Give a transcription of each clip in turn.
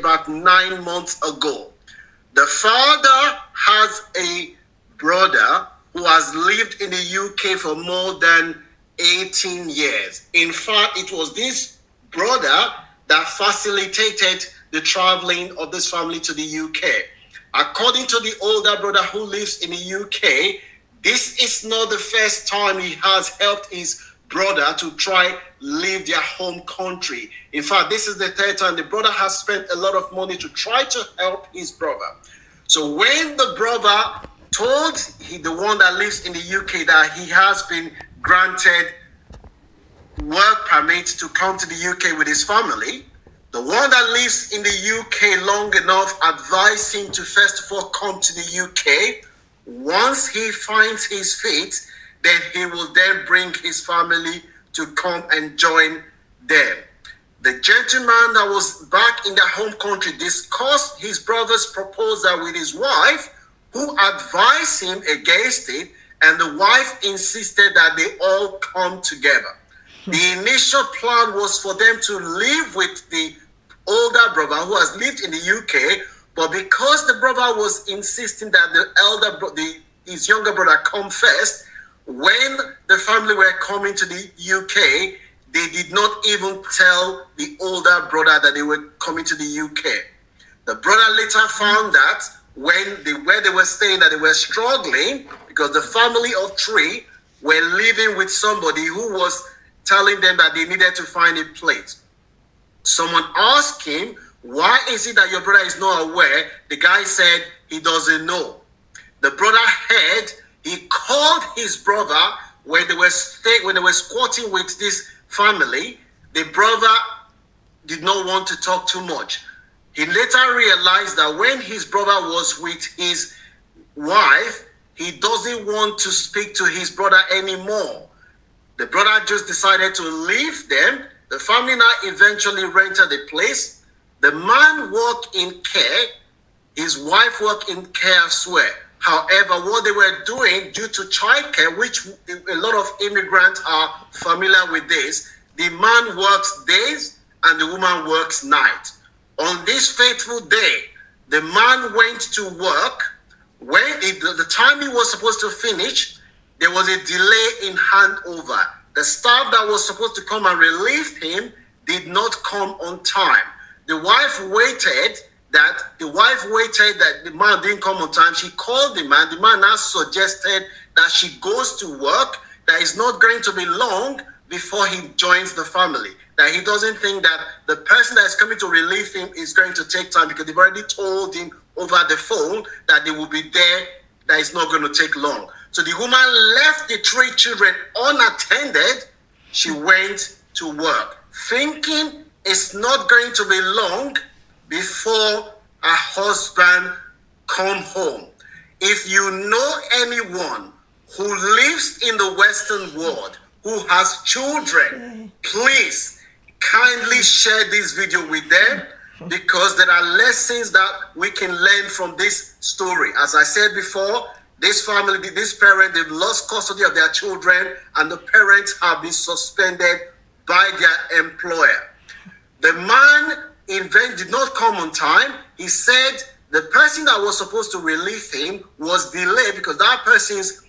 about 9 months ago. The father has a brother who has lived in the UK for more than 18 years. In fact, it was this brother that facilitated the traveling of this family to the UK. According to the older brother who lives in the UK, this is not the first time he has helped his brother to try leave their home country. In fact, this is the third time the brother has spent a lot of money to try to help his brother. So when the brother told the one that lives in the UK that he has been granted work permit to come to the UK with his family, the one that lives in the UK long enough advised him to first of all come to the UK. Once he finds his feet, then he will then bring his family to come and join them. The gentleman that was back in their home country discussed his brother's proposal with his wife, who advised him against it, and the wife insisted that they all come together. The initial plan was for them to live with the older brother who has lived in the UK, but because the brother was insisting that his younger brother come first, when the family were coming to the UK, they did not even tell the older brother that they were coming to the UK. The brother later found that where they were staying, that they were struggling because the family of three were living with somebody who was telling them that they needed to find a place. Someone asked him, why is it that your brother is not aware? The guy said he doesn't know. The brother heard, he called his brother when they were squatting with this family. The brother did not want to talk too much. He later realized that when his brother was with his wife, he doesn't want to speak to his brother anymore. The brother just decided to leave them. The family now eventually rented a place. The man worked in care. His wife worked in care as well. However, what they were doing due to childcare, which a lot of immigrants are familiar with this, the man works days and the woman works night. On this fateful day, the man went to work. When the time he was supposed to finish, there was a delay in handover. The staff that was supposed to come and relieve him did not come on time. The wife waited that the man didn't come on time. She called the man. The man now suggested that she goes to work, that it's not going to be long before he joins the family. That he doesn't think that the person that is coming to relieve him is going to take time because they've already told him over the phone that they will be there, that it's not going to take long. So the woman left the three children unattended. She went to work, thinking it's not going to be long before her husband come home. If you know anyone who lives in the Western world who has children, please kindly share this video with them, because there are lessons that we can learn from this story. As I said before, this family, this parent, they've lost custody of their children, and the parents have been suspended by their employer. The man did not come on time. He said the person that was supposed to relieve him was delayed because that person's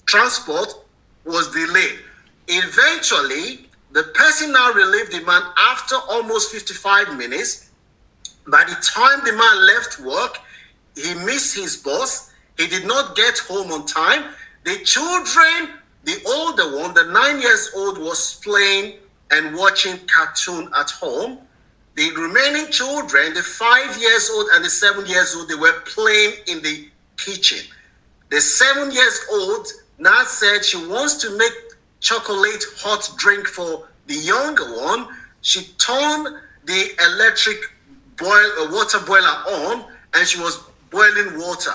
transport was delayed. Eventually, the person now relieved the man after almost 55 minutes. By the time the man left work, he missed his bus. He did not get home on time. The children, the older one, the 9 years old, was playing and watching cartoon at home. The remaining children, the 5 years old and the 7 years old, they were playing in the kitchen. The 7 years old now said she wants to make chocolate hot drink for the younger one. She turned the electric water boiler on and she was boiling water.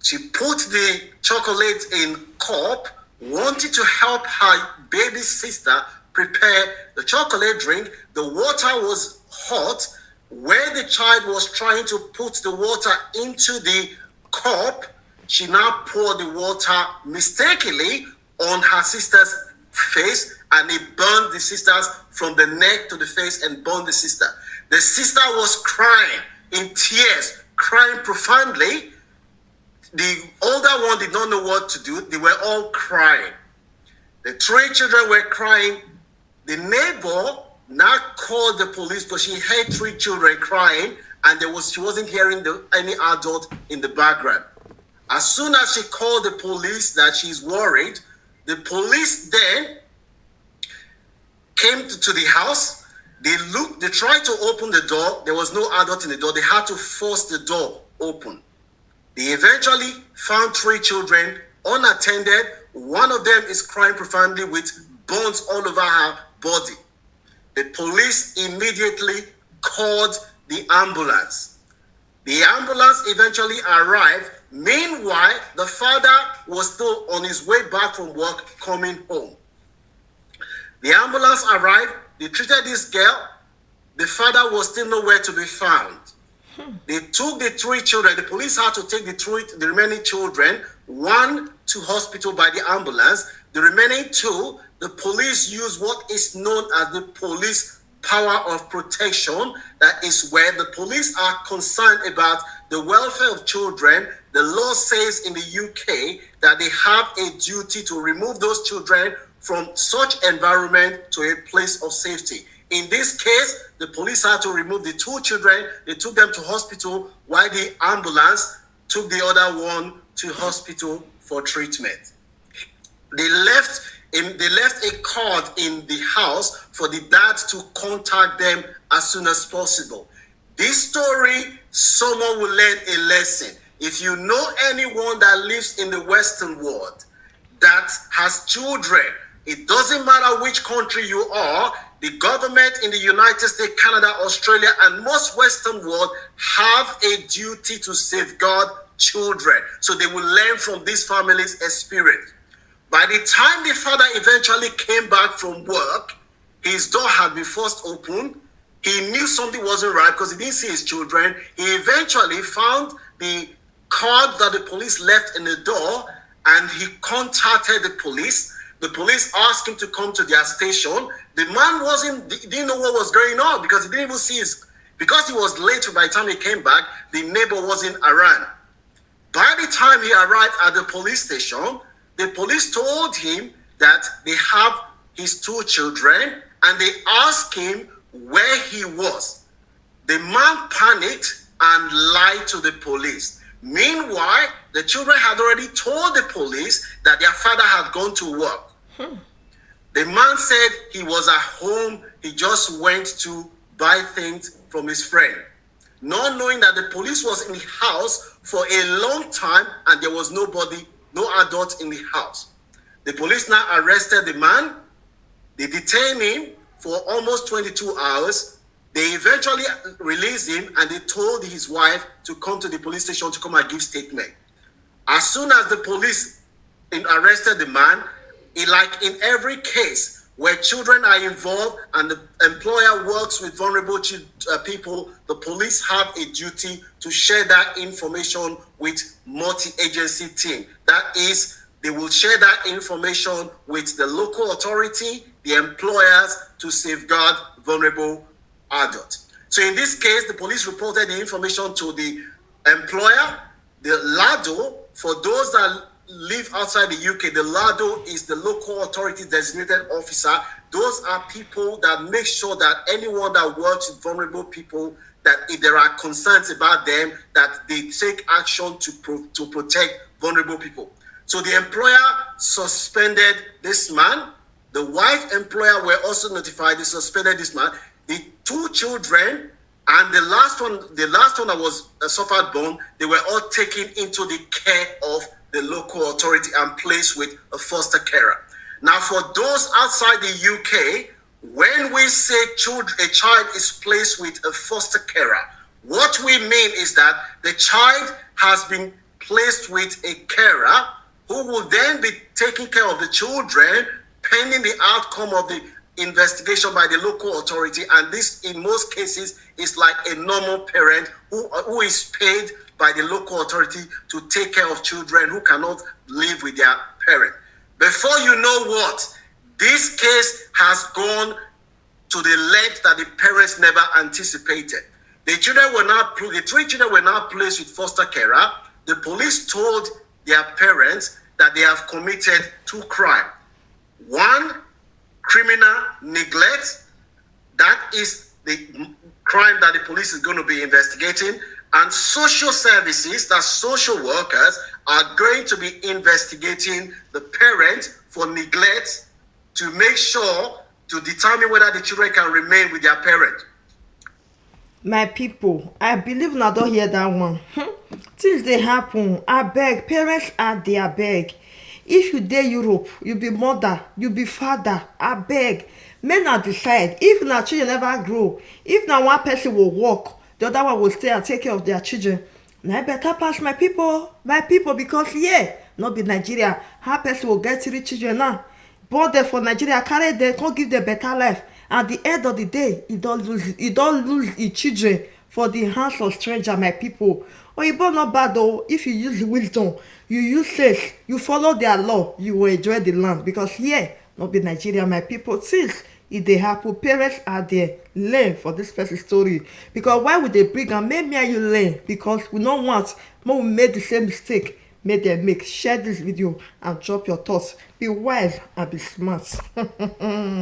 She put the chocolate in cup, wanted to help her baby sister prepare the chocolate drink. The water was hot. Where the child was trying to put the water into the cup, she now poured the water mistakenly on her sister's face, and it burned the sisters from the neck to the face and burned the sister. The sister was crying in tears, crying profoundly. The older one did not know what to do. They were all crying. The three children were crying. The neighbor now called the police because she heard three children crying, and she wasn't hearing any adult in the background. As soon as she called the police that she's worried, the police then came to the house. They tried to open the door. There was no adult in the door. They had to force the door open. They eventually found three children unattended. One of them is crying profoundly with burns all over her body. The police immediately called the ambulance. The ambulance eventually arrived. Meanwhile, the father was still on his way back from work, coming home. The ambulance arrived. They treated this girl. The father was still nowhere to be found. They took the three children. The police had to take the remaining children, one to hospital by the ambulance. The remaining two, the police used what is known as the police power of protection. That is where the police are concerned about the welfare of children. The law says in the UK that they have a duty to remove those children from such environment to a place of safety. In this case, the police had to remove the two children. They took them to hospital while the ambulance took the other one to hospital for treatment. They left a card in the house for the dad to contact them as soon as possible. This story, someone will learn a lesson. If you know anyone that lives in the Western world that has children, it doesn't matter which country you are, the government in the United States, Canada, Australia, and most Western world have a duty to safeguard children. So they will learn from this family's experience. By the time the father eventually came back from work, his door had been forced open. He knew something wasn't right because he didn't see his children. He eventually found the card that the police left in the door, and he contacted the police. The police asked him to come to their station. The man didn't know what was going on because he didn't even see because he was late by the time he came back, the neighbor wasn't around. By the time he arrived at the police station, the police told him that they have his two children, and they asked him where he was. The man panicked and lied to the police. Meanwhile, the children had already told the police that their father had gone to work. The man said he was at home. He just went to buy things from his friend, not knowing that the police was in the house for a long time and there was nobody, no adult in the house. The police now arrested the man. They detained him for almost 22 hours. They eventually released him, and they told his wife to come to the police station to come and give statement. As soon as the police arrested the man, like in every case where children are involved and the employer works with vulnerable people, the police have a duty to share that information with multi-agency team. That is, they will share that information with the local authority, the employers, to safeguard vulnerable adults. So in this case, the police reported the information to the employer. The LADO, for those that live outside the UK, the LADO is the local authority designated officer. Those are people that make sure that anyone that works with vulnerable people, that if there are concerns about them, that they take action to protect vulnerable people. So the employer suspended this man. The wife employer were also notified. They suspended this man. The two children and the last one that was suffered burn, they were all taken into the care of the local authority and placed with a foster carer. Now, for those outside the UK, when we say a child is placed with a foster carer, what we mean is that the child has been placed with a carer who will then be taking care of the children pending the outcome of the investigation by the local authority. And this, in most cases, is like a normal parent who is paid by the local authority to take care of children who cannot live with their parent. Before you know what, this case has gone to the length that the parents never anticipated. The three children were now placed with foster carer. The police told their parents that they have committed 2 crimes. 1, criminal neglect. That is the crime that the police is going to be investigating. And social services, that social workers, are going to be investigating the parent for neglect to make sure, to determine whether the children can remain with their parent. My people, I believe una don hear that one. Things dey happen. Abeg, parents are there, abeg. If you dey Europe, you be mother, you be father, abeg, make una decide. If una children never grow, if na one person will work, the other one will stay and take care of their children, na better pass, my people, because no be Nigeria. How person will get 3 children now? Born dem for Nigeria, carry dem, come give dem better life. At the end of the day, e don lose e children for the hands of stranger, my people. Oyibo no bad o. If you use wisdom, you use sense, you follow their law, you will enjoy the land, because no be Nigeria, my people. Since e dey happen, parents are there, learn for this person story, because why we dey bring am? Make me and you learn, because we no want make we make the same mistake make dem make. Share this video and drop your thoughts. Be wise and be smart.